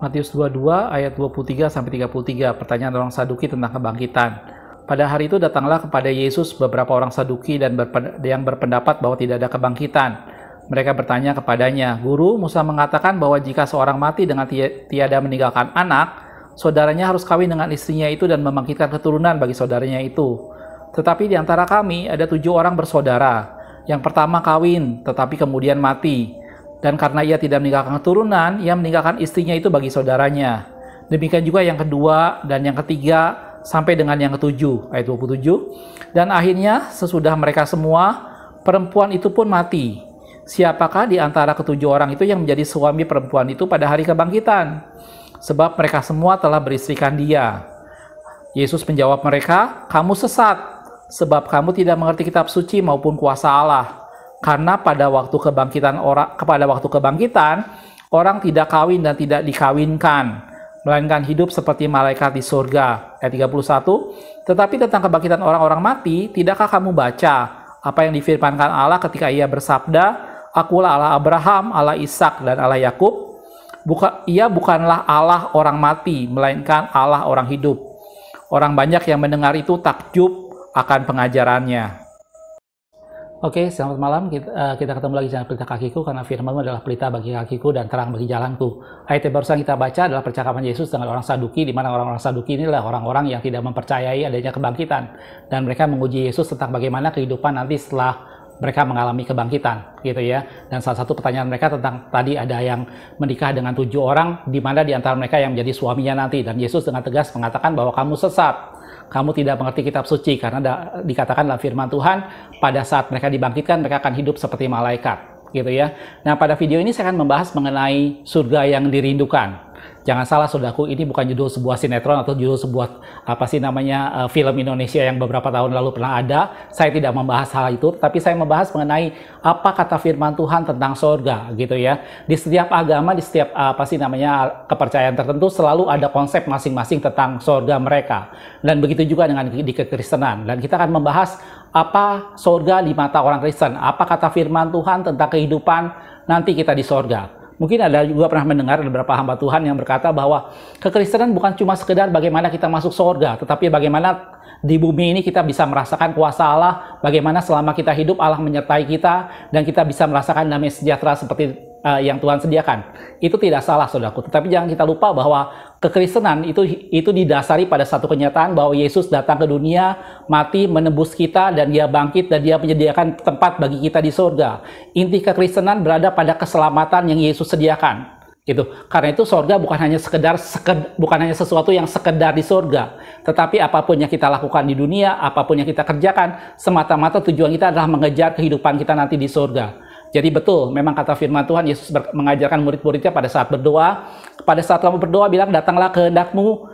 Matius 22 ayat 23-33, pertanyaan orang Saduki tentang kebangkitan. Pada hari itu datanglah kepada Yesus beberapa orang Saduki dan yang berpendapat bahwa tidak ada kebangkitan. Mereka bertanya kepadanya, "Guru, Musa mengatakan bahwa jika seorang mati dengan tiada meninggalkan anak, saudaranya harus kawin dengan istrinya itu dan membangkitkan keturunan bagi saudaranya itu. Tetapi di antara kami ada 7 orang bersaudara. Yang pertama kawin, tetapi kemudian mati. Dan karena ia tidak meninggalkan keturunan, ia meninggalkan istrinya itu bagi saudaranya. Demikian juga yang kedua dan yang ketiga sampai dengan yang ketujuh." Ayat 27. "Dan akhirnya sesudah mereka semua, perempuan itu pun mati. Siapakah di antara ke-7 orang itu yang menjadi suami perempuan itu pada hari kebangkitan? Sebab mereka semua telah beristrikan dia." Yesus menjawab mereka, "Kamu sesat, sebab kamu tidak mengerti kitab suci maupun kuasa Allah. Karena pada waktu kebangkitan orang tidak kawin dan tidak dikawinkan, melainkan hidup seperti malaikat di surga." Ayat 31. "Tetapi tentang kebangkitan orang-orang mati, tidakkah kamu baca apa yang difirmankan Allah ketika ia bersabda, 'Akulah Allah Abraham, Allah Ishak, dan Allah Yakub'? Ia bukanlah Allah orang mati, melainkan Allah orang hidup." Orang banyak yang mendengar itu takjub akan pengajarannya. Oke, selamat malam. Kita ketemu lagi di channel Pelita Kakiku, karena firman-Mu adalah pelita bagi kakiku dan terang bagi jalanku. Ayat yang barusan kita baca adalah percakapan Yesus dengan orang Saduki, di mana orang-orang Saduki ini adalah orang-orang yang tidak mempercayai adanya kebangkitan. Dan mereka menguji Yesus tentang bagaimana kehidupan nanti setelah mereka mengalami kebangkitan, gitu ya. Dan salah satu pertanyaan mereka tentang tadi ada yang menikah dengan 7 orang, di mana di antara mereka yang menjadi suaminya nanti. Dan Yesus dengan tegas mengatakan bahwa kamu sesat. Kamu tidak mengerti kitab suci, karena dikatakan dalam firman Tuhan, pada saat mereka dibangkitkan, mereka akan hidup seperti malaikat, gitu ya. Nah, pada video ini saya akan membahas mengenai surga yang dirindukan. Jangan salah saudaraku, ini bukan judul sebuah sinetron atau judul sebuah film Indonesia yang beberapa tahun lalu pernah ada. Saya tidak membahas hal itu, tapi saya membahas mengenai apa kata firman Tuhan tentang surga, gitu ya. Di setiap agama, di setiap kepercayaan tertentu selalu ada konsep masing-masing tentang surga mereka. Dan begitu juga dengan di kekristenan. Dan kita akan membahas apa surga di mata orang Kristen, apa kata firman Tuhan tentang kehidupan nanti kita di surga. Mungkin ada juga pernah mendengar beberapa hamba Tuhan yang berkata bahwa kekristenan bukan cuma sekedar bagaimana kita masuk surga, tetapi bagaimana di bumi ini kita bisa merasakan kuasa Allah, bagaimana selama kita hidup Allah menyertai kita, dan kita bisa merasakan damai sejahtera seperti yang Tuhan sediakan. Itu tidak salah, saudaraku. Tetapi jangan kita lupa bahwa kekristenan itu didasari pada satu kenyataan bahwa Yesus datang ke dunia, mati, menebus kita, dan dia bangkit, dan dia menyediakan tempat bagi kita di surga. Inti kekristenan berada pada keselamatan yang Yesus sediakan. Gitu. Karena itu surga bukan hanya sesuatu yang sekedar di surga, tetapi apapun yang kita lakukan di dunia, apapun yang kita kerjakan, semata-mata tujuan kita adalah mengejar kehidupan kita nanti di surga. Jadi betul, memang kata firman Tuhan, Yesus mengajarkan murid-muridnya pada saat berdoa. Pada saat kamu berdoa, bilang, "Datanglah kehendak-Mu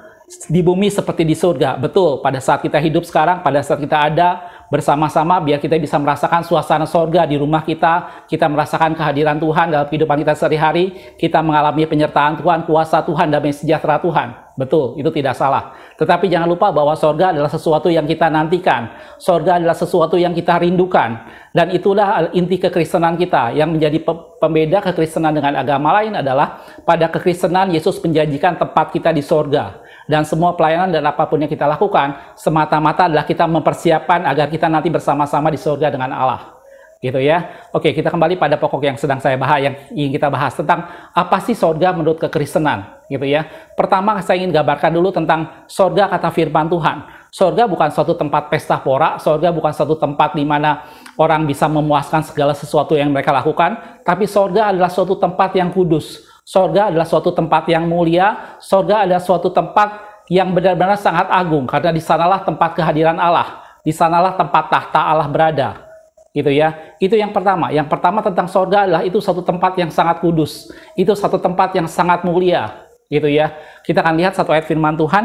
di bumi seperti di surga." Betul, pada saat kita hidup sekarang, pada saat kita ada bersama-sama, biar kita bisa merasakan suasana surga di rumah kita merasakan kehadiran Tuhan dalam kehidupan kita sehari-hari, kita mengalami penyertaan Tuhan, kuasa Tuhan, damai sejahtera Tuhan. Betul, itu tidak salah. Tetapi jangan lupa bahwa surga adalah sesuatu yang kita nantikan. Surga adalah sesuatu yang kita rindukan. Dan itulah inti kekristenan kita. Yang menjadi pembeda kekristenan dengan agama lain adalah pada kekristenan Yesus menjanjikan tempat kita di surga. Dan semua pelayanan dan apapun yang kita lakukan semata-mata adalah kita mempersiapkan agar kita nanti bersama-sama di surga dengan Allah. Gitu ya. Oke, kita kembali pada pokok yang sedang saya bahas, yang ingin kita bahas tentang apa sih surga menurut kekristenan, gitu ya. Pertama, saya ingin gambarkan dulu tentang surga kata firman Tuhan. Surga bukan suatu tempat pesta pora, surga bukan suatu tempat di mana orang bisa memuaskan segala sesuatu yang mereka lakukan, tapi surga adalah suatu tempat yang kudus. Surga adalah suatu tempat yang mulia, surga adalah suatu tempat yang benar-benar sangat agung, karena di sanalah tempat kehadiran Allah, di sanalah tempat tahta Allah berada. Gitu ya. Itu yang pertama. Yang pertama tentang surga adalah itu satu tempat yang sangat kudus. Itu satu tempat yang sangat mulia. Gitu ya. Kita akan lihat satu ayat firman Tuhan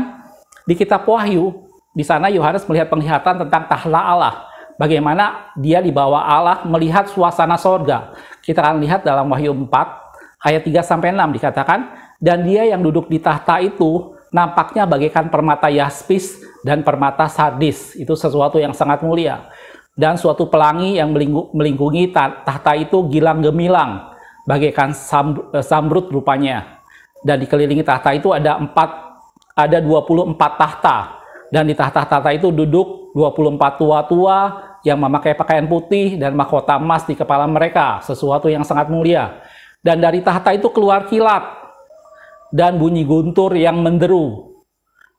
di kitab Wahyu. Di sana Yohanes melihat penglihatan tentang tahta Allah. Bagaimana dia di bawah Allah melihat suasana surga. Kita akan lihat dalam Wahyu 4 ayat 3-6 dikatakan, "Dan dia yang duduk di tahta itu nampaknya bagaikan permata yaspis dan permata sardis." Itu sesuatu yang sangat mulia. Dan suatu pelangi yang melingkungi tahta itu gilang gemilang, bagaikan samrud rupanya. dan dikelilingi tahta itu ada 24 tahta, dan di tahta-tahta itu duduk 24 tua-tua yang memakai pakaian putih dan mahkota emas di kepala mereka, sesuatu yang sangat mulia. Dan dari tahta itu keluar kilat dan bunyi guntur yang menderu,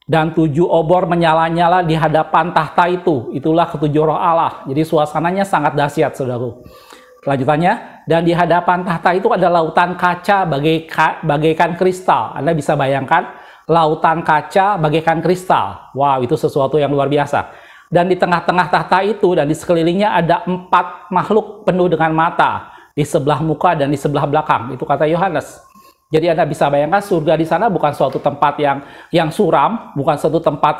dan 7 obor menyala-nyala di hadapan tahta itu. Itulah ketujuh roh Allah. Jadi suasananya sangat dahsyat, saudaraku. Kelanjutannya, dan di hadapan tahta itu ada lautan kaca bagaikan kristal. Anda bisa bayangkan, lautan kaca bagaikan kristal. Wow, itu sesuatu yang luar biasa. Dan di tengah-tengah tahta itu dan di sekelilingnya ada 4 makhluk penuh dengan mata, di sebelah muka dan di sebelah belakang. Itu kata Yohanes. Jadi Anda bisa bayangkan surga di sana bukan suatu tempat yang suram, bukan suatu tempat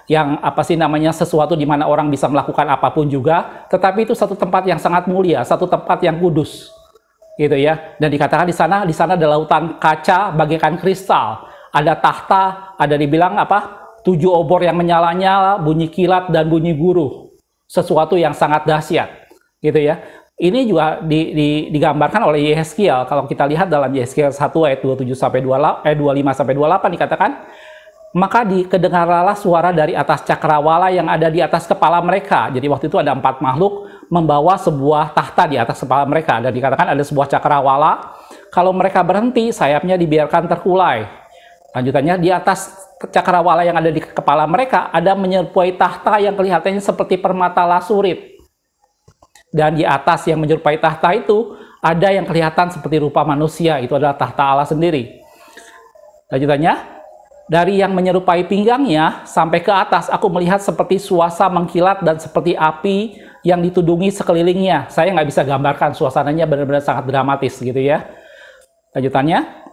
yang apa sih namanya, sesuatu di mana orang bisa melakukan apapun juga, tetapi itu satu tempat yang sangat mulia, satu tempat yang kudus, gitu ya. Dan dikatakan di sana ada lautan kaca bagaikan kristal, ada tahta, ada dibilang apa? 7 obor yang menyala-nyala, bunyi kilat dan bunyi guruh, sesuatu yang sangat dahsyat, gitu ya. Ini juga digambarkan oleh Yehezkiel. Kalau kita lihat dalam Yehezkiel 1 ayat 25 sampai 28 dikatakan, maka kedengarlah suara dari atas cakrawala yang ada di atas kepala mereka. Jadi waktu itu ada 4 makhluk membawa sebuah tahta di atas kepala mereka, dan dikatakan ada sebuah cakrawala. Kalau mereka berhenti, sayapnya dibiarkan terkulai. Lanjutannya, di atas cakrawala yang ada di kepala mereka ada menyerupai tahta yang kelihatannya seperti permata lasurit. Dan di atas yang menyerupai tahta itu ada yang kelihatan seperti rupa manusia, itu adalah tahta Allah sendiri. Lanjutannya, dari yang menyerupai pinggangnya sampai ke atas aku melihat seperti suasa mengkilat dan seperti api yang ditudungi sekelilingnya. Saya nggak bisa gambarkan, suasananya benar-benar sangat dramatis gitu ya. Lanjutannya,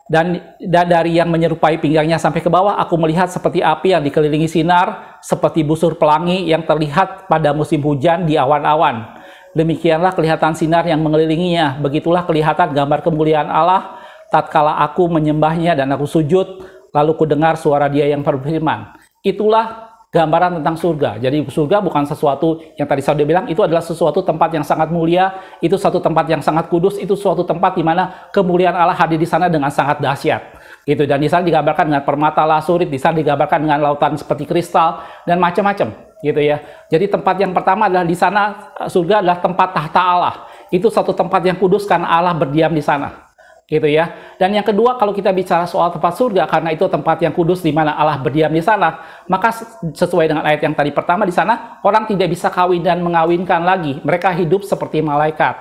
dan dari yang menyerupai pinggangnya sampai ke bawah, aku melihat seperti api yang dikelilingi sinar, seperti busur pelangi yang terlihat pada musim hujan di awan-awan. Demikianlah kelihatan sinar yang mengelilinginya. Begitulah kelihatan gambar kemuliaan Allah, tatkala aku menyembahnya dan aku sujud, lalu kudengar suara Dia yang berfirman. Itulah gambaran tentang surga. Jadi surga bukan sesuatu yang tadi saya bilang, itu adalah sesuatu tempat yang sangat mulia, itu suatu tempat yang sangat kudus, itu suatu tempat di mana kemuliaan Allah hadir di sana dengan sangat dahsyat. Gitu. Dan di sana digambarkan dengan permata lasurit, di sana digambarkan dengan lautan seperti kristal dan macam-macam, gitu ya. Jadi tempat yang pertama adalah di sana, surga adalah tempat tahta Allah. Itu satu tempat yang kudus karena Allah berdiam di sana. Gitu ya. Dan yang kedua, kalau kita bicara soal tempat surga, karena itu tempat yang kudus di mana Allah berdiam di sana, maka sesuai dengan ayat yang tadi pertama, di sana orang tidak bisa kawin dan mengawinkan lagi. Mereka hidup seperti malaikat.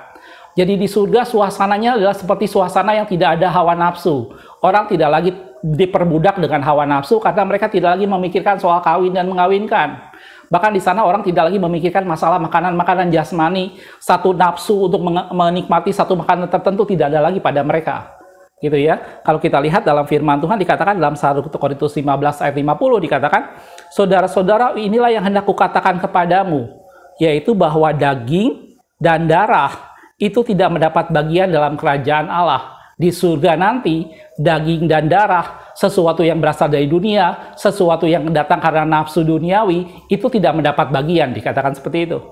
Jadi di surga suasananya adalah seperti suasana yang tidak ada hawa nafsu. Orang tidak lagi diperbudak dengan hawa nafsu karena mereka tidak lagi memikirkan soal kawin dan mengawinkan. Bahkan di sana orang tidak lagi memikirkan masalah makanan-makanan jasmani, satu nafsu untuk menikmati satu makanan tertentu tidak ada lagi pada mereka. Gitu ya. Kalau kita lihat dalam firman Tuhan dikatakan dalam 1 Korintus 15 ayat 50 dikatakan, "Saudara-saudara, inilah yang hendak kukatakan kepadamu, yaitu bahwa daging dan darah itu tidak mendapat bagian dalam kerajaan Allah. Di surga nanti, daging dan darah, sesuatu yang berasal dari dunia, sesuatu yang datang karena nafsu duniawi, itu tidak mendapat bagian," dikatakan seperti itu.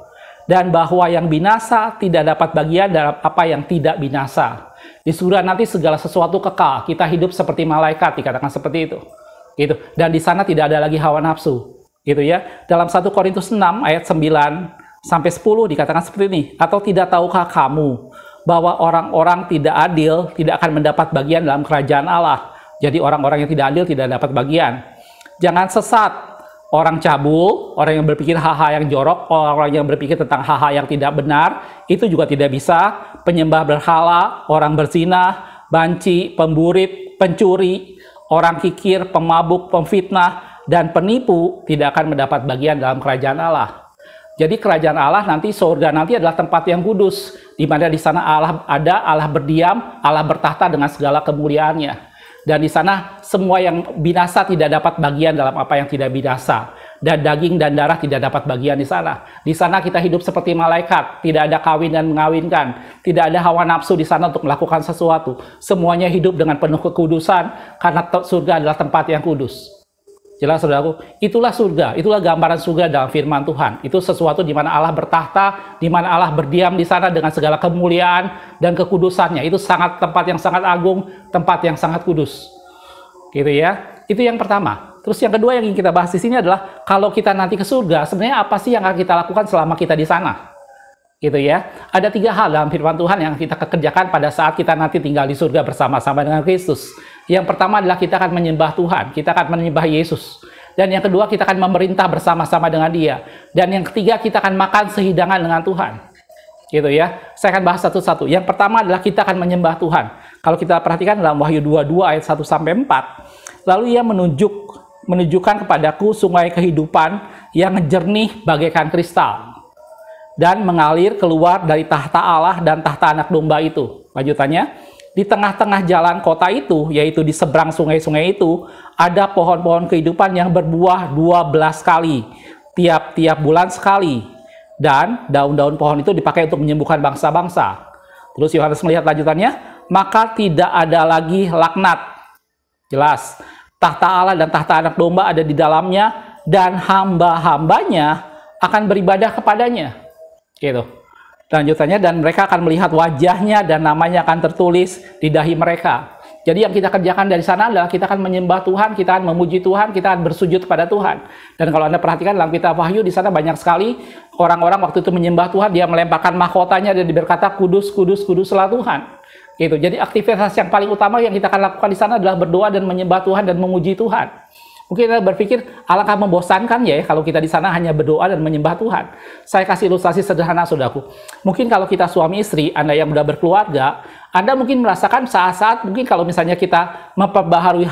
Dan bahwa yang binasa tidak dapat bagian dalam apa yang tidak binasa. Di surga nanti segala sesuatu kekal, kita hidup seperti malaikat, dikatakan seperti itu. Gitu. Dan di sana tidak ada lagi hawa nafsu. Gitu ya. Dalam 1 Korintus 6 ayat 9 sampai 10 dikatakan seperti ini, "Atau tidak tahukah kamu bahwa orang-orang tidak adil tidak akan mendapat bagian dalam kerajaan Allah?" Jadi orang-orang yang tidak adil tidak dapat bagian. "Jangan sesat, orang cabul, orang yang berpikir hal-hal yang jorok, orang yang berpikir tentang hal-hal yang tidak benar, itu juga tidak bisa. Penyembah berhala, orang berzina, banci, pemburit, pencuri, orang kikir, pemabuk, pemfitnah, dan penipu tidak akan mendapat bagian dalam kerajaan Allah." Jadi kerajaan Allah nanti, surga nanti adalah tempat yang kudus, di mana di sana Allah ada, Allah berdiam, Allah bertahta dengan segala kemuliaannya. Dan di sana semua yang binasa tidak dapat bagian dalam apa yang tidak binasa. Dan daging dan darah tidak dapat bagian di sana. Di sana kita hidup seperti malaikat, tidak ada kawin dan mengawinkan, tidak ada hawa nafsu di sana untuk melakukan sesuatu. Semuanya hidup dengan penuh kekudusan karena surga adalah tempat yang kudus. Jelas saudaraku, itulah surga, itulah gambaran surga dalam firman Tuhan. Itu sesuatu di mana Allah bertahta, di mana Allah berdiam di sana dengan segala kemuliaan dan kekudusannya. Itu tempat yang sangat agung, tempat yang sangat kudus. Gitu ya. Itu yang pertama. Terus yang kedua yang ingin kita bahas di sini adalah kalau kita nanti ke surga, sebenarnya apa sih yang akan kita lakukan selama kita di sana? Gitu ya. Ada 3 hal dalam firman Tuhan yang kita kerjakan pada saat kita nanti tinggal di surga bersama-sama dengan Kristus. Yang pertama adalah kita akan menyembah Tuhan, kita akan menyembah Yesus. Dan yang kedua kita akan memerintah bersama-sama dengan Dia. Dan yang ketiga kita akan makan sehidangan dengan Tuhan. Gitu ya. Saya akan bahas satu-satu. Yang pertama adalah kita akan menyembah Tuhan. Kalau kita perhatikan dalam Wahyu 22 ayat 1 sampai 4, lalu Ia menunjukkan kepadaku sungai kehidupan yang jernih bagaikan kristal dan mengalir keluar dari tahta Allah dan tahta anak domba itu. Lanjutannya, di tengah-tengah jalan kota itu, yaitu di seberang sungai-sungai itu, ada pohon-pohon kehidupan yang berbuah 12 kali, tiap-tiap bulan sekali. Dan daun-daun pohon itu dipakai untuk menyembuhkan bangsa-bangsa. Terus Yohanes melihat lanjutannya, maka tidak ada lagi laknat. Jelas, tahta Allah dan tahta anak domba ada di dalamnya, dan hamba-hambanya akan beribadah kepadanya. Gitu. Lanjutannya, dan mereka akan melihat wajahnya dan namanya akan tertulis di dahi mereka. Jadi yang kita kerjakan dari sana adalah kita akan menyembah Tuhan, kita akan memuji Tuhan, kita akan bersujud kepada Tuhan. Dan kalau Anda perhatikan dalam kitab Wahyu, di sana banyak sekali orang-orang waktu itu menyembah Tuhan, dia melemparkan mahkotanya dan berkata, kudus, kudus, kuduslah Tuhan. Gitu. Jadi aktivitas yang paling utama yang kita akan lakukan di sana adalah berdoa dan menyembah Tuhan dan memuji Tuhan. Mungkin Anda berpikir, alangkah membosankan ya kalau kita di sana hanya berdoa dan menyembah Tuhan. Saya kasih ilustrasi sederhana, saudaraku. Mungkin kalau kita suami istri, Anda yang sudah berkeluarga, Anda mungkin merasakan saat-saat, mungkin kalau misalnya kita memperbaharui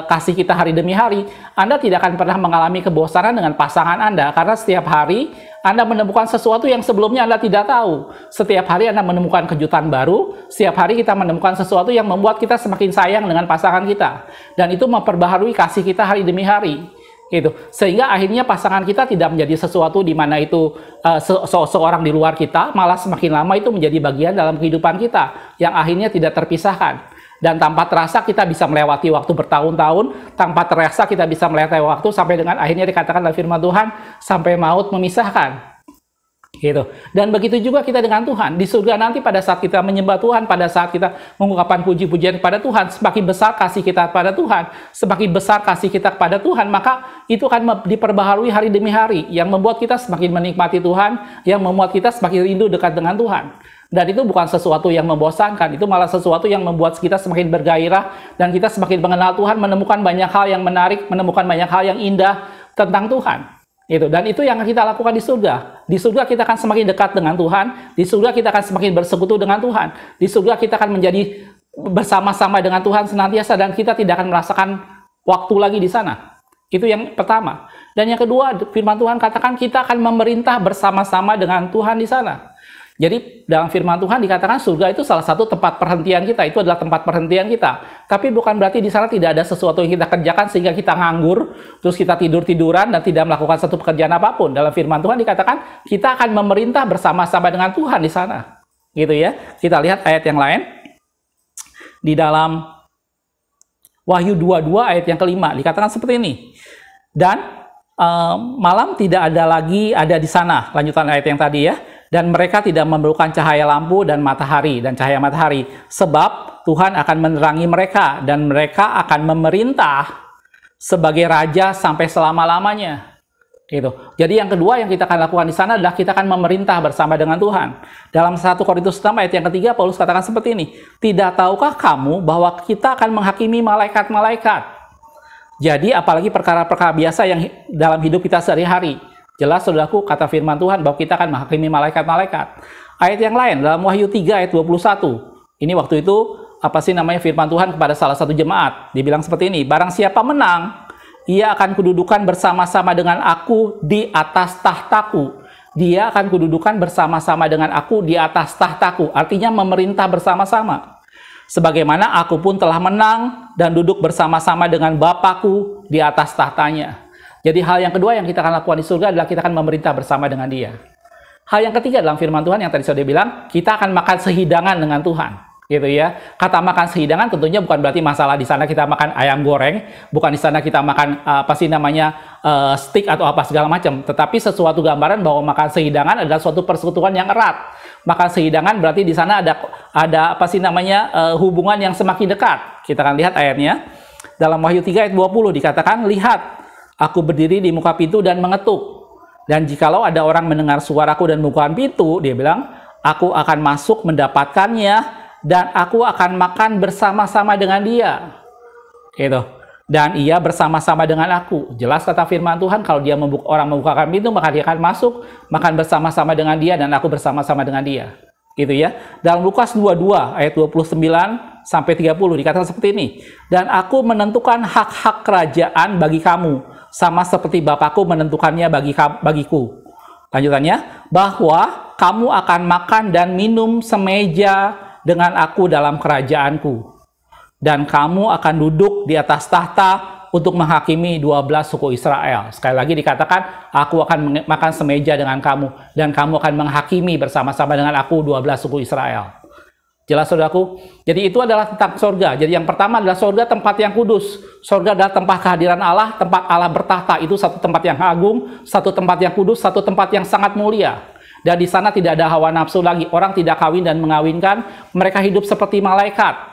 kasih kita hari demi hari, Anda tidak akan pernah mengalami kebosanan dengan pasangan Anda, karena setiap hari Anda menemukan sesuatu yang sebelumnya Anda tidak tahu. Setiap hari Anda menemukan kejutan baru, setiap hari kita menemukan sesuatu yang membuat kita semakin sayang dengan pasangan kita. Dan itu memperbaharui kasih kita hari demi hari. Gitu. Sehingga akhirnya pasangan kita tidak menjadi sesuatu di mana itu seorang di luar kita, malah semakin lama itu menjadi bagian dalam kehidupan kita, yang akhirnya tidak terpisahkan. Dan tanpa terasa kita bisa melewati waktu bertahun-tahun, tanpa terasa kita bisa melewati waktu sampai dengan akhirnya dikatakan dalam firman Tuhan, sampai maut memisahkan. Gitu. Dan begitu juga kita dengan Tuhan. Di surga nanti pada saat kita menyembah Tuhan, pada saat kita mengungkapkan puji-pujian kepada Tuhan, semakin besar kasih kita kepada Tuhan, semakin besar kasih kita kepada Tuhan, maka itu akan diperbaharui hari demi hari, yang membuat kita semakin menikmati Tuhan, yang membuat kita semakin rindu dekat dengan Tuhan. Dan itu bukan sesuatu yang membosankan, itu malah sesuatu yang membuat kita semakin bergairah, dan kita semakin mengenal Tuhan, menemukan banyak hal yang menarik, menemukan banyak hal yang indah tentang Tuhan. Itu. Dan itu yang kita lakukan di surga. Di surga kita akan semakin dekat dengan Tuhan, di surga kita akan semakin bersekutu dengan Tuhan, di surga kita akan menjadi bersama-sama dengan Tuhan senantiasa, dan kita tidak akan merasakan waktu lagi di sana. Itu yang pertama. Dan yang kedua, firman Tuhan katakan kita akan memerintah bersama-sama dengan Tuhan di sana. Jadi dalam firman Tuhan dikatakan surga itu salah satu tempat perhentian kita, itu adalah tempat perhentian kita. Tapi bukan berarti di sana tidak ada sesuatu yang kita kerjakan sehingga kita nganggur, terus kita tidur-tiduran dan tidak melakukan satu pekerjaan apapun. Dalam firman Tuhan dikatakan kita akan memerintah bersama-sama dengan Tuhan di sana. Gitu ya. Kita lihat ayat yang lain. Di dalam Wahyu 22 ayat yang kelima dikatakan seperti ini. Dan malam tidak ada lagi ada di sana. Lanjutan ayat yang tadi ya. Dan mereka tidak memerlukan cahaya lampu dan matahari dan cahaya matahari, sebab Tuhan akan menerangi mereka dan mereka akan memerintah sebagai raja sampai selama-lamanya. Gitu. Jadi yang kedua yang kita akan lakukan di sana adalah kita akan memerintah bersama dengan Tuhan. Dalam 1 Korintus 6 ayat yang ketiga Paulus katakan seperti ini, tidak tahukah kamu bahwa kita akan menghakimi malaikat-malaikat? Jadi apalagi perkara-perkara biasa yang dalam hidup kita sehari-hari. Jelas, saudaraku, kata firman Tuhan bahwa kita akan menghakimi malaikat-malaikat. Ayat yang lain, dalam Wahyu 3 ayat 21. Ini waktu itu, firman Tuhan kepada salah satu jemaat. Dibilang seperti ini, barang siapa menang, ia akan kududukan bersama-sama dengan aku di atas tahtaku. Dia akan kududukan bersama-sama dengan aku di atas tahtaku. Artinya memerintah bersama-sama. Sebagaimana aku pun telah menang dan duduk bersama-sama dengan Bapakku di atas tahtanya. Jadi hal yang kedua yang kita akan lakukan di surga adalah kita akan memerintah bersama dengan Dia. Hal yang ketiga dalam firman Tuhan yang tadi sudah bilang, kita akan makan sehidangan dengan Tuhan. gitu ya. Kata makan sehidangan tentunya bukan berarti masalah di sana kita makan ayam goreng, bukan di sana kita makan steak atau apa segala macam, tetapi sesuatu gambaran bahwa makan sehidangan adalah suatu persekutuan yang erat. Makan sehidangan berarti di sana ada hubungan yang semakin dekat. Kita akan lihat ayatnya. Dalam Wahyu 3 ayat 20 dikatakan, "Lihat, aku berdiri di muka pintu dan mengetuk. Dan jikalau ada orang mendengar suaraku dan membukakan pintu," dia bilang, "aku akan masuk mendapatkannya dan aku akan makan bersama-sama dengan dia." Gitu. Dan ia bersama-sama dengan aku. Jelas kata firman Tuhan, kalau orang membukakan pintu, maka dia akan masuk, makan bersama-sama dengan dia, dan aku bersama-sama dengan dia. Gitu ya. Dalam Lukas 22 ayat 29 sampai 30 dikatakan seperti ini. "Dan aku menentukan hak-hak kerajaan bagi kamu, sama seperti Bapakku menentukannya bagiku." Lanjutannya, "bahwa kamu akan makan dan minum semeja dengan aku dalam kerajaanku. Dan kamu akan duduk di atas tahta untuk menghakimi 12 suku Israel." Sekali lagi dikatakan, aku akan makan semeja dengan kamu, dan kamu akan menghakimi bersama-sama dengan aku 12 suku Israel. Jelas, saudaraku? Jadi itu adalah tentang sorga. Jadi yang pertama adalah sorga, tempat yang kudus. Sorga adalah tempat kehadiran Allah, tempat Allah bertahta. Itu satu tempat yang agung, satu tempat yang kudus, satu tempat yang sangat mulia. Dan di sana tidak ada hawa nafsu lagi. Orang tidak kawin dan mengawinkan. Mereka hidup seperti malaikat.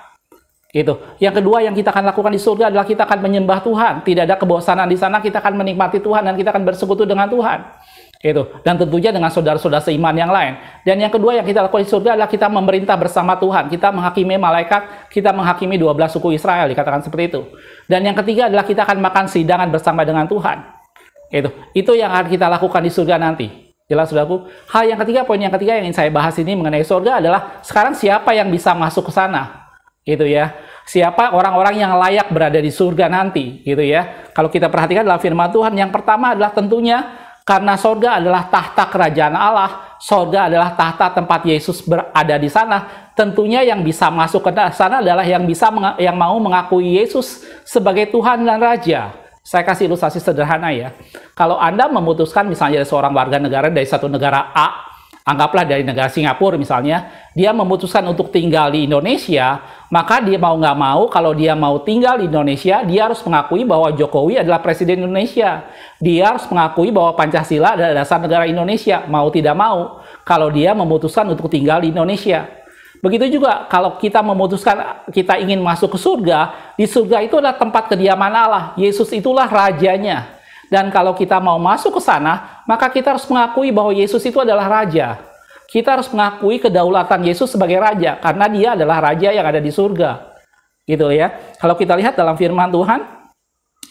Gitu. Yang kedua yang kita akan lakukan di surga adalah kita akan menyembah Tuhan. Tidak ada kebosanan di sana, kita akan menikmati Tuhan dan kita akan bersekutu dengan Tuhan. Gitu. Dan tentunya dengan saudara-saudara seiman yang lain. Dan yang kedua yang kita lakukan di surga adalah kita memerintah bersama Tuhan. Kita menghakimi malaikat, kita menghakimi 12 suku Israel, dikatakan seperti itu. Dan yang ketiga adalah kita akan makan sidangan bersama dengan Tuhan. Gitu. Itu yang akan kita lakukan di surga nanti. Jelas, saudaraku? Hal yang ketiga, poin yang ketiga yang ingin saya bahas ini mengenai surga adalah sekarang siapa yang bisa masuk ke sana? Gitu ya. Siapa orang-orang yang layak berada di surga nanti, gitu ya. Kalau kita perhatikan dalam firman Tuhan, yang pertama adalah tentunya karena surga adalah tahta kerajaan Allah, surga adalah tahta tempat Yesus berada di sana. Tentunya yang bisa masuk ke sana adalah yang mau mengakui Yesus sebagai Tuhan dan Raja. Saya kasih ilustrasi sederhana ya. Kalau Anda memutuskan misalnya seorang warga negara dari satu negara A, anggaplah dari negara Singapura misalnya, dia memutuskan untuk tinggal di Indonesia, maka dia mau nggak mau, kalau dia mau tinggal di Indonesia, dia harus mengakui bahwa Jokowi adalah Presiden Indonesia. Dia harus mengakui bahwa Pancasila adalah dasar negara Indonesia, mau tidak mau, kalau dia memutuskan untuk tinggal di Indonesia. Begitu juga kalau kita memutuskan kita ingin masuk ke surga, di surga itu adalah tempat kediaman Allah. Yesus itulah rajanya. Dan kalau kita mau masuk ke sana, maka kita harus mengakui bahwa Yesus itu adalah Raja. Kita harus mengakui kedaulatan Yesus sebagai Raja, karena dia adalah Raja yang ada di surga. Gitu ya. Kalau kita lihat dalam firman Tuhan,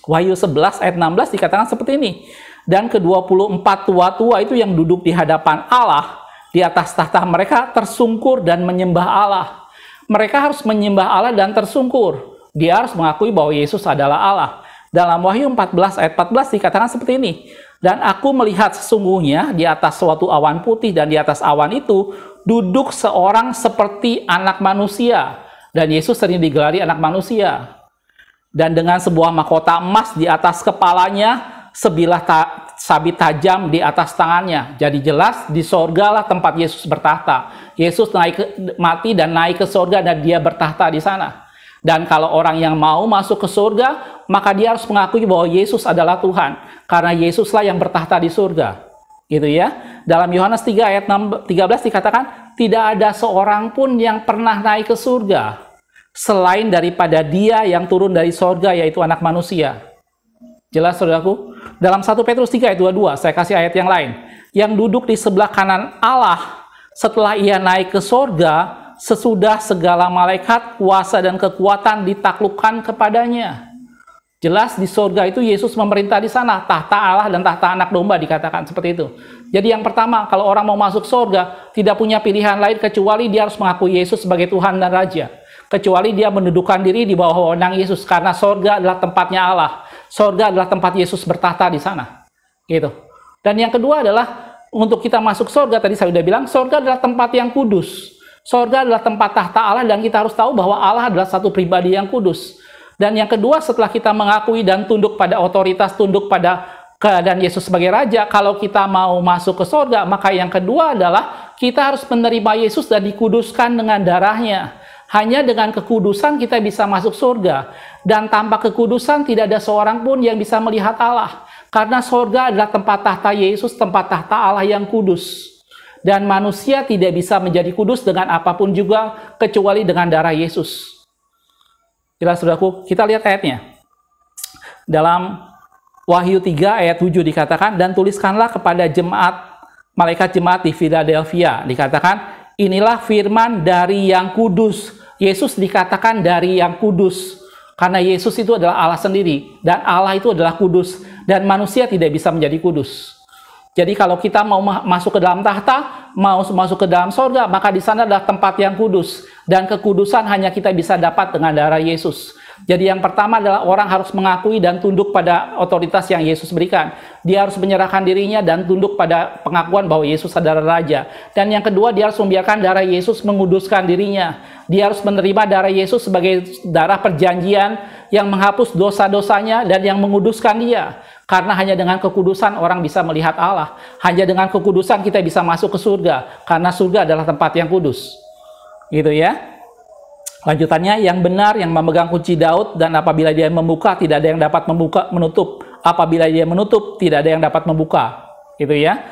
Wahyu 11 ayat 16 dikatakan seperti ini. "Dan ke-24 tua-tua itu yang duduk di hadapan Allah, di atas tahta mereka tersungkur dan menyembah Allah." Mereka harus menyembah Allah dan tersungkur. Dia harus mengakui bahwa Yesus adalah Allah. Dalam Wahyu 14 ayat 14 dikatakan seperti ini. "Dan aku melihat sesungguhnya di atas suatu awan putih, dan di atas awan itu duduk seorang seperti anak manusia." Dan Yesus sering digelari anak manusia. "Dan dengan sebuah mahkota emas di atas kepalanya, sebilah sabit tajam di atas tangannya." Jadi jelas di sorga lah tempat Yesus bertahta. Yesus mati dan naik ke sorga, dan dia bertahta di sana. Dan kalau orang yang mau masuk ke surga, maka dia harus mengakui bahwa Yesus adalah Tuhan. Karena Yesuslah yang bertahta di surga. Gitu ya. Dalam Yohanes 3 ayat 13 dikatakan, "Tidak ada seorang pun yang pernah naik ke surga, selain daripada dia yang turun dari surga, yaitu anak manusia." Jelas, saudaraku? Dalam 1 Petrus 3 ayat 22, saya kasih ayat yang lain. "Yang duduk di sebelah kanan Allah, setelah ia naik ke surga, sesudah segala malaikat, kuasa, dan kekuatan ditaklukkan kepadanya." Jelas di surga itu Yesus memerintah di sana. Tahta Allah dan tahta anak domba dikatakan seperti itu. Jadi yang pertama, kalau orang mau masuk surga, tidak punya pilihan lain kecuali dia harus mengakui Yesus sebagai Tuhan dan Raja. Kecuali dia mendudukkan diri di bawah wewenang Yesus. Karena surga adalah tempatnya Allah. Surga adalah tempat Yesus bertahta di sana. Gitu. Dan yang kedua adalah, untuk kita masuk surga, tadi saya sudah bilang, surga adalah tempat yang kudus. Surga adalah tempat tahta Allah, dan kita harus tahu bahwa Allah adalah satu pribadi yang kudus. Dan yang kedua, setelah kita mengakui dan tunduk pada otoritas, tunduk pada keadaan Yesus sebagai Raja, kalau kita mau masuk ke surga, maka yang kedua adalah kita harus menerima Yesus dan dikuduskan dengan darahnya. Hanya dengan kekudusan kita bisa masuk surga. Dan tanpa kekudusan tidak ada seorang pun yang bisa melihat Allah. Karena surga adalah tempat tahta Yesus, tempat tahta Allah yang kudus. Dan manusia tidak bisa menjadi kudus dengan apapun juga kecuali dengan darah Yesus. Jelas saudaraku, kita lihat ayatnya. Dalam Wahyu 3 ayat 7 dikatakan, dan tuliskanlah kepada malaikat jemaat di Philadelphia. Dikatakan, inilah firman dari yang kudus. Yesus dikatakan dari yang kudus. Karena Yesus itu adalah Allah sendiri. Dan Allah itu adalah kudus. Dan manusia tidak bisa menjadi kudus. Jadi kalau kita mau masuk ke dalam tahta, mau masuk ke dalam sorga, maka di sana adalah tempat yang kudus. Dan kekudusan hanya kita bisa dapat dengan darah Yesus. Jadi yang pertama adalah orang harus mengakui dan tunduk pada otoritas yang Yesus berikan. Dia harus menyerahkan dirinya dan tunduk pada pengakuan bahwa Yesus adalah Raja. Dan yang kedua, dia harus membiarkan darah Yesus menguduskan dirinya. Dia harus menerima darah Yesus sebagai darah perjanjian yang menghapus dosa-dosanya dan yang menguduskan dia. Karena hanya dengan kekudusan orang bisa melihat Allah. Hanya dengan kekudusan kita bisa masuk ke surga. Karena surga adalah tempat yang kudus. Gitu ya. Lanjutannya, yang benar yang memegang kunci Daud, dan apabila dia membuka tidak ada yang dapat menutup. Apabila dia menutup tidak ada yang dapat membuka. Gitu ya.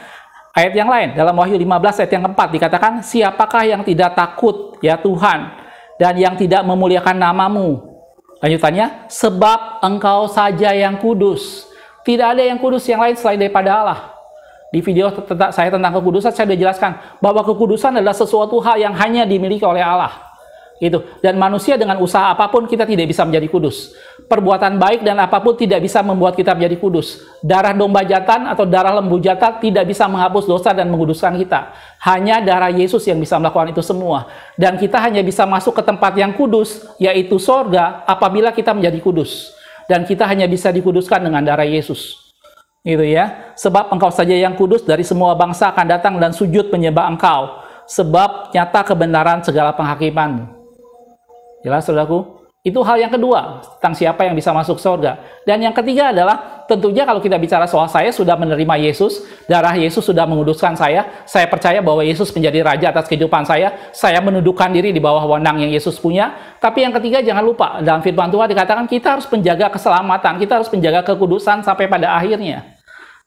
Ayat yang lain dalam Wahyu 15 ayat yang keempat dikatakan, siapakah yang tidak takut ya Tuhan dan yang tidak memuliakan namamu. Lanjutannya, sebab engkau saja yang kudus. Tidak ada yang kudus yang lain selain daripada Allah. Di video saya tentang kekudusan saya sudah jelaskan bahwa kekudusan adalah sesuatu hal yang hanya dimiliki oleh Allah. Gitu. Dan manusia dengan usaha apapun kita tidak bisa menjadi kudus. Perbuatan baik dan apapun tidak bisa membuat kita menjadi kudus. Darah domba jantan atau darah lembu jantan tidak bisa menghapus dosa dan menguduskan kita. Hanya darah Yesus yang bisa melakukan itu semua. Dan kita hanya bisa masuk ke tempat yang kudus, yaitu sorga, apabila kita menjadi kudus. Dan kita hanya bisa dikuduskan dengan darah Yesus. Gitu ya. Sebab engkau saja yang kudus, dari semua bangsa akan datang dan sujud menyembah engkau. Sebab nyata kebenaran segala penghakimanmu. Jelas saudaraku? Itu hal yang kedua tentang siapa yang bisa masuk surga. Dan yang ketiga adalah tentunya kalau kita bicara soal saya sudah menerima Yesus, darah Yesus sudah menguduskan saya percaya bahwa Yesus menjadi raja atas kehidupan saya menundukkan diri di bawah wewenang yang Yesus punya. Tapi yang ketiga jangan lupa, dalam firman Tuhan dikatakan kita harus menjaga keselamatan, kita harus menjaga kekudusan sampai pada akhirnya.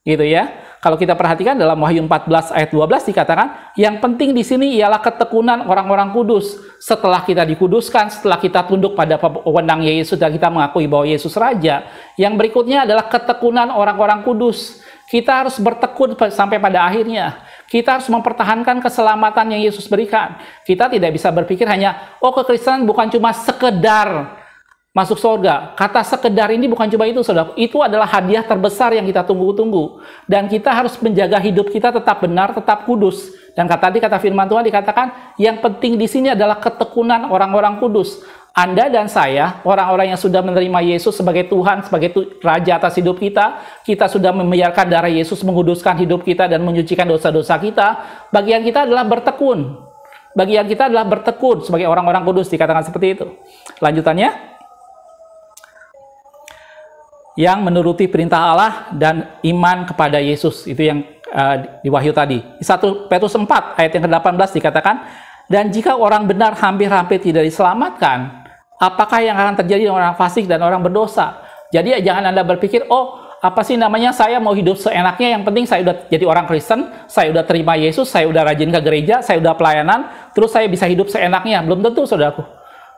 Gitu ya. Kalau kita perhatikan dalam Wahyu 14 ayat 12 dikatakan, yang penting di sini ialah ketekunan orang-orang kudus. Setelah kita dikuduskan, setelah kita tunduk pada wewenang Yesus dan kita mengakui bahwa Yesus Raja, yang berikutnya adalah ketekunan orang-orang kudus. Kita harus bertekun sampai pada akhirnya. Kita harus mempertahankan keselamatan yang Yesus berikan. Kita tidak bisa berpikir hanya, oh kekristenan bukan cuma sekedar masuk surga. Kata sekedar ini bukan cuma itu, saudara. Itu adalah hadiah terbesar yang kita tunggu-tunggu. Dan kita harus menjaga hidup kita tetap benar, tetap kudus. Dan kata firman Tuhan dikatakan, yang penting di sini adalah ketekunan orang-orang kudus. Anda dan saya, orang-orang yang sudah menerima Yesus sebagai Tuhan, sebagai Raja atas hidup kita, kita sudah membiarkan darah Yesus menguduskan hidup kita dan menyucikan dosa-dosa kita. Bagian kita adalah bertekun. Bagian kita adalah bertekun sebagai orang-orang kudus, dikatakan seperti itu. Lanjutannya, yang menuruti perintah Allah dan iman kepada Yesus. Itu yang di Wahyu tadi. Di 1 Petrus 4 ayat yang ke-18 dikatakan, dan jika orang benar hampir-hampir tidak diselamatkan, apakah yang akan terjadi dengan orang fasik dan orang berdosa? Jadi jangan Anda berpikir, oh apa sih namanya, saya mau hidup seenaknya, yang penting saya udah jadi orang Kristen, saya udah terima Yesus, saya udah rajin ke gereja, saya udah pelayanan, terus saya bisa hidup seenaknya. Belum tentu, saudaraku.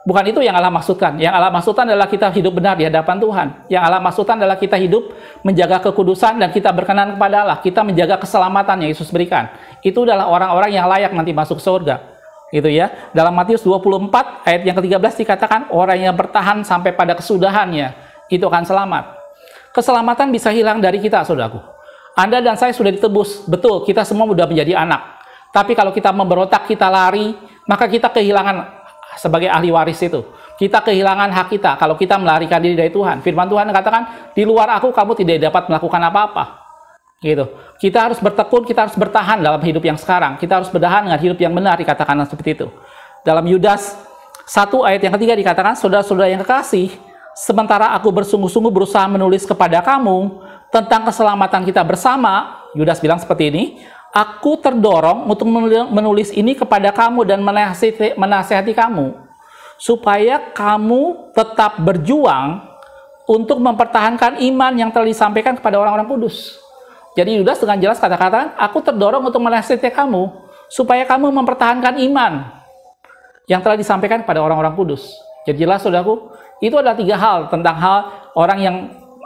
Bukan itu yang Allah maksudkan. Yang Allah maksudkan adalah kita hidup benar di hadapan Tuhan. Yang Allah maksudkan adalah kita hidup menjaga kekudusan dan kita berkenan kepada Allah. Kita menjaga keselamatan yang Yesus berikan. Itu adalah orang-orang yang layak nanti masuk surga. Gitu ya. Dalam Matius 24 ayat yang ke-13 dikatakan, orang yang bertahan sampai pada kesudahannya itu akan selamat. Keselamatan bisa hilang dari kita, saudaraku. Anda dan saya sudah ditebus. Betul, kita semua sudah menjadi anak. Tapi kalau kita memberontak, kita lari, maka kita kehilangan sebagai ahli waris itu. Kita kehilangan hak kita kalau kita melarikan diri dari Tuhan. Firman Tuhan katakan, di luar aku kamu tidak dapat melakukan apa-apa. Gitu. Kita harus bertekun, kita harus bertahan dalam hidup yang sekarang. Kita harus bertahan dengan hidup yang benar, dikatakan seperti itu. Dalam Yudas 1 ayat yang ketiga dikatakan, saudara-saudara yang kekasih, sementara aku bersungguh-sungguh berusaha menulis kepada kamu tentang keselamatan kita bersama, Yudas bilang seperti ini, aku terdorong untuk menulis ini kepada kamu dan menasihati kamu, supaya kamu tetap berjuang untuk mempertahankan iman yang telah disampaikan kepada orang-orang kudus. Jadi Yudas dengan jelas kata-kata, aku terdorong untuk menasihati kamu, supaya kamu mempertahankan iman yang telah disampaikan kepada orang-orang kudus. Jadi jelas saudaraku, itu adalah 3 hal tentang hal orang yang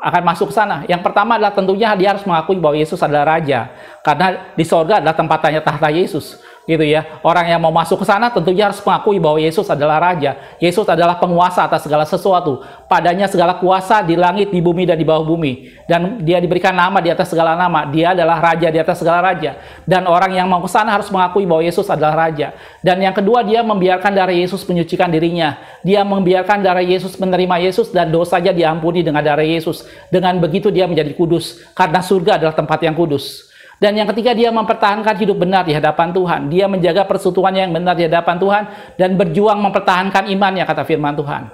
akan masuk ke sana. Yang pertama adalah tentunya dia harus mengakui bahwa Yesus adalah Raja. Karena di sorga adalah tempat tahta Yesus. Gitu ya. Orang yang mau masuk ke sana tentunya harus mengakui bahwa Yesus adalah Raja. Yesus adalah penguasa atas segala sesuatu. Padanya segala kuasa di langit, di bumi, dan di bawah bumi. Dan dia diberikan nama di atas segala nama. Dia adalah Raja di atas segala raja. Dan orang yang mau ke sana harus mengakui bahwa Yesus adalah Raja. Dan yang kedua, dia membiarkan darah Yesus menyucikan dirinya. Dia membiarkan darah Yesus menerima Yesus dan dosanya diampuni dengan darah Yesus. Dengan begitu dia menjadi kudus. Karena surga adalah tempat yang kudus. Dan yang ketiga, dia mempertahankan hidup benar di hadapan Tuhan. Dia menjaga persekutuannya yang benar di hadapan Tuhan dan berjuang mempertahankan imannya, kata firman Tuhan.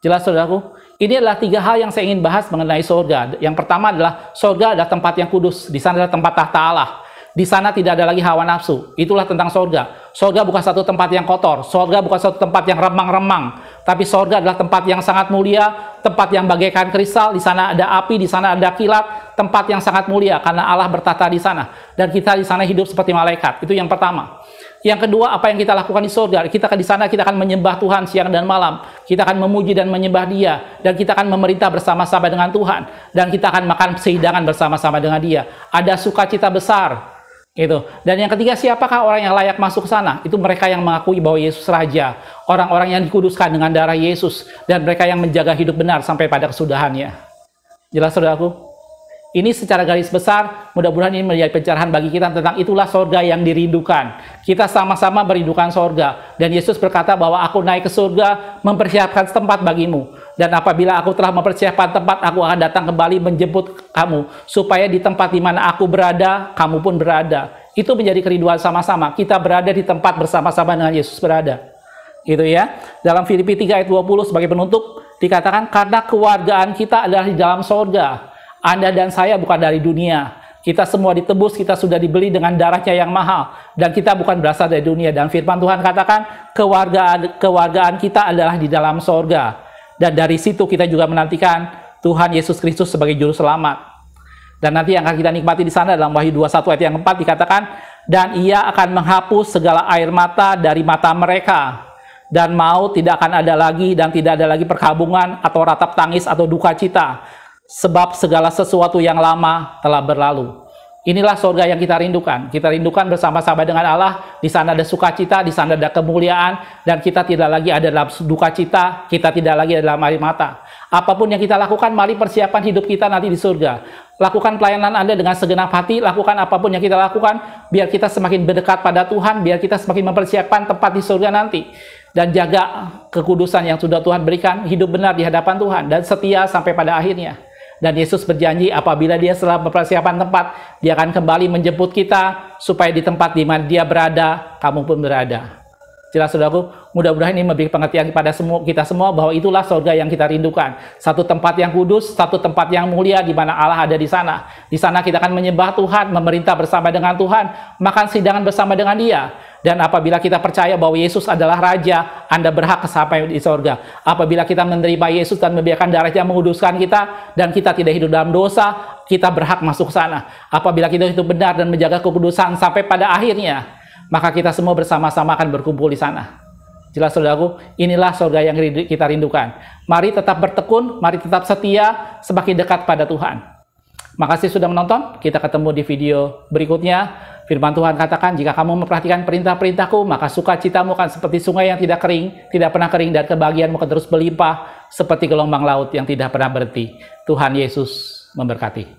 Jelas saudaraku? Ini adalah 3 hal yang saya ingin bahas mengenai sorga. Yang pertama adalah sorga adalah tempat yang kudus. Di sana adalah tempat tahta Allah. Di sana tidak ada lagi hawa nafsu. Itulah tentang sorga. Sorga bukan satu tempat yang kotor. Sorga bukan satu tempat yang remang-remang. Tapi sorga adalah tempat yang sangat mulia, tempat yang bagaikan kristal. Di sana ada api, di sana ada kilat. Tempat yang sangat mulia karena Allah bertata di sana. Dan kita di sana hidup seperti malaikat. Itu yang pertama. Yang kedua, apa yang kita lakukan di sorga? Kita di sana kita akan menyembah Tuhan siang dan malam. Kita akan memuji dan menyembah Dia. Dan kita akan memerintah bersama-sama dengan Tuhan. Dan kita akan makan sehidangan bersama-sama dengan Dia. Ada sukacita besar. Gitu. Dan yang ketiga, siapakah orang yang layak masuk ke sana? Itu mereka yang mengakui bahwa Yesus Raja. Orang-orang yang dikuduskan dengan darah Yesus. Dan mereka yang menjaga hidup benar sampai pada kesudahannya. Jelas saudaraku? Ini secara garis besar, mudah-mudahan ini menjadi pencerahan bagi kita tentang itulah sorga yang dirindukan. Kita sama-sama merindukan sorga. Dan Yesus berkata bahwa aku naik ke surga mempersiapkan tempat bagimu. Dan apabila aku telah mempersiapkan tempat, aku akan datang kembali menjemput kamu. Supaya di tempat di mana aku berada, kamu pun berada. Itu menjadi kerinduan sama-sama. Kita berada di tempat bersama-sama dengan Yesus berada. Gitu ya. Dalam Filipi 3 ayat 20 sebagai penutup, dikatakan karena kewargaan kita adalah di dalam sorga. Anda dan saya bukan dari dunia. Kita semua ditebus, kita sudah dibeli dengan darahnya yang mahal. Dan kita bukan berasal dari dunia. Dan firman Tuhan katakan, kewargaan kita adalah di dalam sorga. Dan dari situ kita juga menantikan Tuhan Yesus Kristus sebagai juru selamat. Dan nanti yang akan kita nikmati di sana dalam Wahyu 21 ayat yang 4 dikatakan, dan ia akan menghapus segala air mata dari mata mereka. Dan maut tidak akan ada lagi, dan tidak ada lagi perkabungan atau ratap tangis atau duka cita. Sebab segala sesuatu yang lama telah berlalu. Inilah surga yang kita rindukan. Kita rindukan bersama-sama dengan Allah. Di sana ada sukacita, di sana ada kemuliaan, dan kita tidak lagi ada dalam duka cita, kita tidak lagi ada dalam air mata. Apapun yang kita lakukan, mari persiapan hidup kita nanti di surga. Lakukan pelayanan Anda dengan segenap hati, lakukan apapun yang kita lakukan, biar kita semakin berdekat pada Tuhan, biar kita semakin mempersiapkan tempat di surga nanti. Dan jaga kekudusan yang sudah Tuhan berikan, hidup benar di hadapan Tuhan, dan setia sampai pada akhirnya. Dan Yesus berjanji apabila dia setelah persiapan tempat, dia akan kembali menjemput kita supaya di tempat di mana dia berada, kamu pun berada. Jelas saudaraku, mudah-mudahan ini memberi pengertian kepada kita semua bahwa itulah surga yang kita rindukan. Satu tempat yang kudus, satu tempat yang mulia di mana Allah ada di sana. Di sana kita akan menyembah Tuhan, memerintah bersama dengan Tuhan, makan hidangan bersama dengan Dia. Dan apabila kita percaya bahwa Yesus adalah Raja, Anda berhak sampai di surga. Apabila kita menerima Yesus dan membiarkan darahnya menguduskan kita, dan kita tidak hidup dalam dosa, kita berhak masuk ke sana. Apabila kita hidup benar dan menjaga kekudusan sampai pada akhirnya, maka kita semua bersama-sama akan berkumpul di sana. Jelas saudaraku, inilah surga yang kita rindukan. Mari tetap bertekun, mari tetap setia, semakin dekat pada Tuhan. Makasih sudah menonton, kita ketemu di video berikutnya. Firman Tuhan katakan, jika kamu memperhatikan perintah-perintahku, maka sukacitamu akan seperti sungai yang tidak kering, tidak pernah kering, dan kebahagiaanmu akan terus berlimpah, seperti gelombang laut yang tidak pernah berhenti. Tuhan Yesus memberkati.